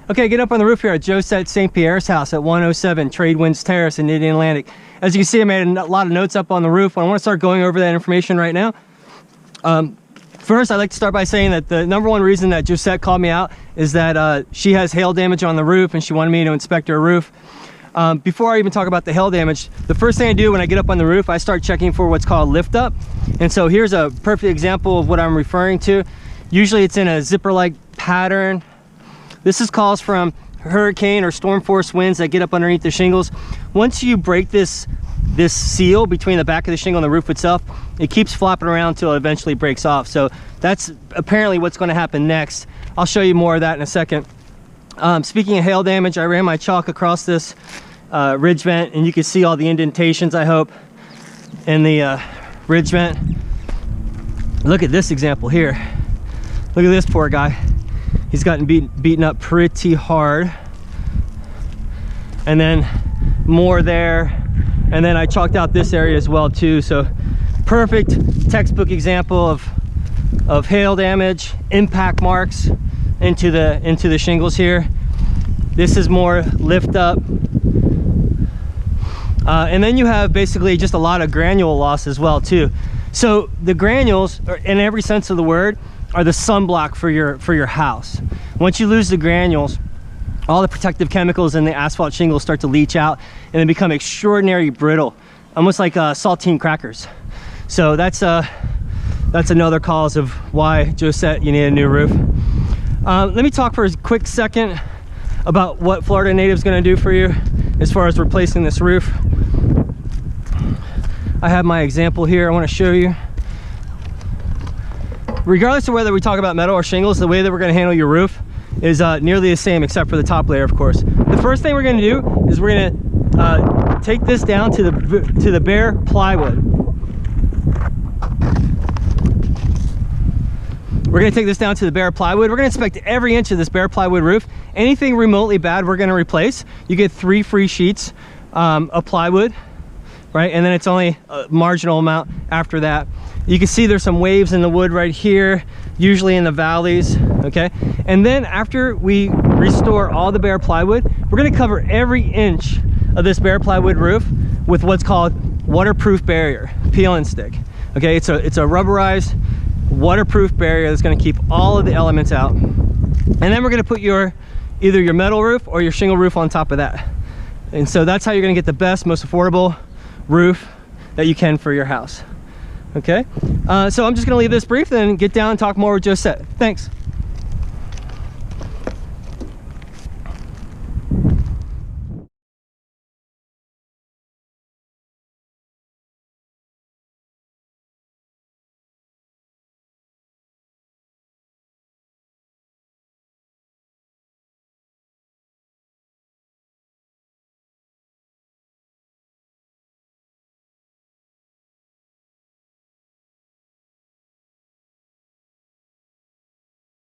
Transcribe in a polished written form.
Okay, get up on the roof here at Josette Saint-Pierre's house at 107 Tradewinds Terrace in Indian Atlantic. As you can see, I made a lot of notes up on the roof. I want to start going over that information right now. First, I'd like to start by saying that the #1 reason that Josette called me out is that she has hail damage on the roof and she wanted me to inspect her roof. Before I even talk about the hail damage, the first thing I do when I get up on the roof, I start checking for what's called lift up. And so here's a perfect example of what I'm referring to. Usually it's in a zipper-like pattern. This is calls from hurricane or storm force winds that get up underneath the shingles. Once you break this seal between the back of the shingle and the roof itself, it keeps flopping around until it eventually breaks off. So that's apparently what's going to happen next. I'll show you more of that in a second. Speaking of hail damage, I ran my chalk across this ridge vent, and you can see all the indentations, I hope, in the ridge vent. Look at this example here. Look at this poor guy. He's gotten beaten up pretty hard. And then more there. And then I chalked out this area as well too. So perfect textbook example of hail damage, impact marks into the shingles here. This is more lift up. And then you have basically just a lot of granule loss as well too. So the granules, in every sense of the word, are the sunblock for your house. Once you lose the granules, all the protective chemicals in the asphalt shingles start to leach out and they become extraordinarily brittle, almost like saltine crackers. So that's another cause of why, Josette, you need a new roof. Let me talk for a quick second about what Florida Native is going to do for you as far as replacing this roof. I have my example here I want to show you. Regardless of whether we talk about metal or shingles, the way that we're going to handle your roof is nearly the same, except for the top layer, of course. The first thing we're going to do is we're going to take this down to the bare plywood. We're going to take this down to the bare plywood. We're going to inspect every inch of this bare plywood roof. Anything remotely bad, we're going to replace. You get 3 free sheets of plywood, right? And then it's only a marginal amount after that. You can see there's some waves in the wood right here, usually in the valleys, okay? And then after we restore all the bare plywood, we're going to cover every inch of this bare plywood roof with what's called waterproof barrier, peel and stick. Okay, it's a rubberized waterproof barrier that's going to keep all of the elements out. And then we're going to put either your metal roof or your shingle roof on top of that. And so that's how you're going to get the best, most affordable roof that you can for your house. Okay, so I'm just going to leave this brief and get down and talk more with Josette. Thanks.